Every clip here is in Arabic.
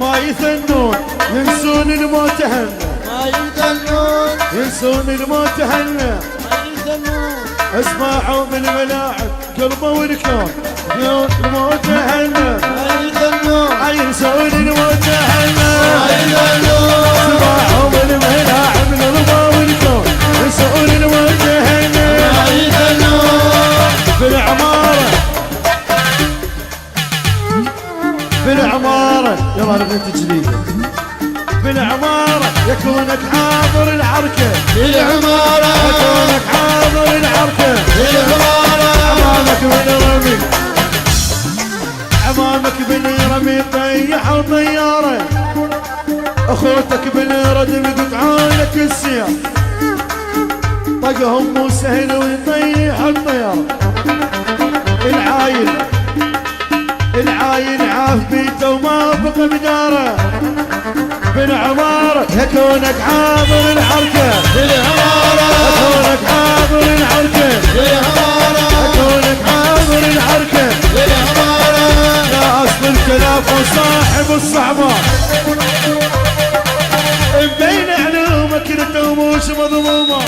ما يثنون ينسون الموت هنا، ما يثنون ينسون الموت هنا. ما يثنون اسمعوا من الملاعب قلبه والكون يوم الموت هنا، ما يثنون ينسون الموت هنا. ما يثنون اسمعوا من الملاعب قلبه والكون ينسون الموت هنا. ما يثنون بالعمارة بالعمارة يلا بنت جديدة. بالعمارة يكونك حاضر العركة، بالعمارة يكونك حاضر العركة. بالعمارة امامك بنرمي، امامك بنرمي طيح الطيارة. اخوتك بنردم يقطعونك السياف، طقهم مو سهل ويطيح الطيارة. العايل العايل عاف بيته وما بقى بداره. بالعمارة يكونك حاضر العركة، بالعمارة يكونك حاضر العركة، بالعمارة يكونك حاضر العركة. بالعمارة يا اصل الكلاف وصاحب الصعبة، بين علومك التوموش مضمومة.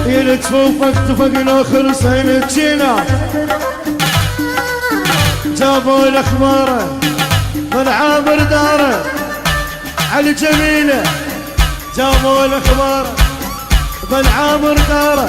يلتفوفك تفق الاخر سهل تشينا. جابوا الاخباره من عامر داره على جميله. جابوا الاخبار من عامر داره.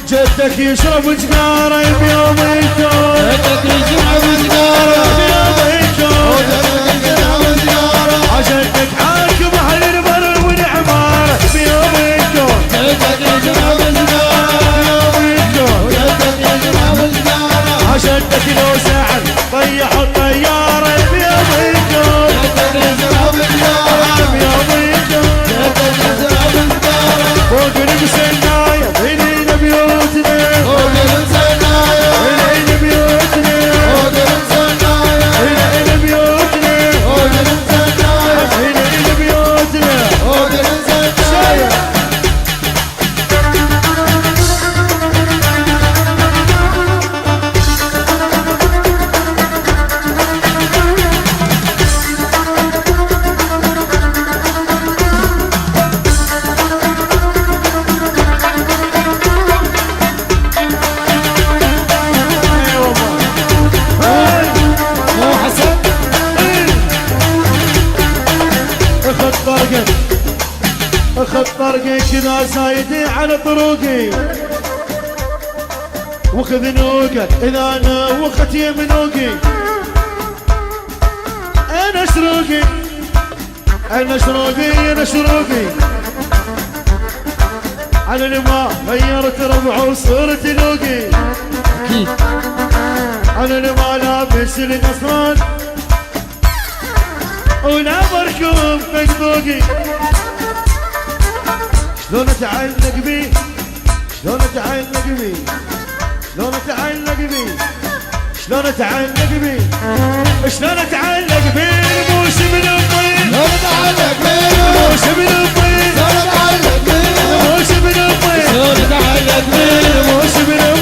جدك يشرب سجاره بيوم الكون، جدك يشرب سجارة بيوم الكون. جدك يشرب سجارة عشانك حاكم اهل البر والعماره بيوم الكون، جدك يشرب سجارة بيوم الكون. جدك يشرب سجارة عشانك لو زعل طيح الطياره بيوم الكون، جدك يشرب سجارة بيوم الكون. جدك يشرب سجارة فوق البسنايه بنينا بيوتنا، فوق السنايا بنينا بيوتنا، فوق السنايا بنينا بيوتنا، فوق السنايا بنينا بيوتنا. فوق السنايا مو حسن اخذ طرقك، اخذ طرقك كذا زايدي على طرقي. وخذ نوقك اذا نوخت يمنوقي. انا شروقي انا شروقي انا شروقي. على الماء غيرت ربع وصرت لوقي. اكيد على الماء لابس القصران ولا بركوب فيسبوكي. شلون اتعلق بيه، شلون اتعلق بيه، شلون اتعلق بيه، شلون اتعلق بيه، شلون اتعلق بيه. الموسم الطيب لو نتعلق بيه الموسم الطيب لو نتعلق بيه الموسم الطيب لو نتعلق بيه الموسم الطيب